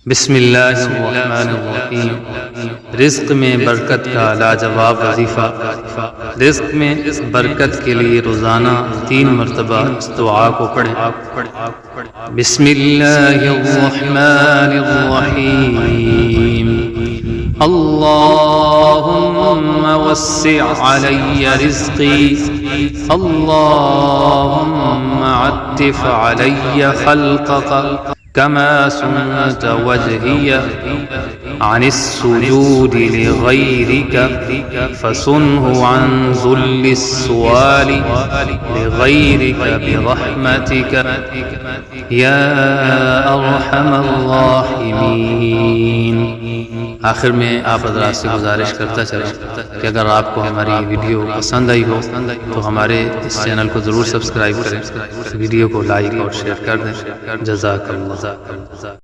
بسم اللہ الرحمن الرحیم۔ رزق میں برکت کا لاجواب وظیفہ۔ رزق میں برکت کے لیے روزانہ 3 مرتبہ اس دعا کو پڑھیں۔ بسم اللہ الرحمن الرحیم۔ اللہم وسع علی رزقی، اللہم عطف علی خلقک كما سنت وجهي عن السجود لغيرك فصنه عن ذل السؤال لغيرك برحمتك يا أرحم الراحمين۔ آخر میں آپ حضرات سے گزارش کرتا چلوں کہ اگر آپ کو ہماری ویڈیو پسند آئی ہو تو ہمارے اس چینل کو ضرور سبسکرائب کریں، ویڈیو کو لائک اور شیئر کر دیں۔ جزاک اللہ۔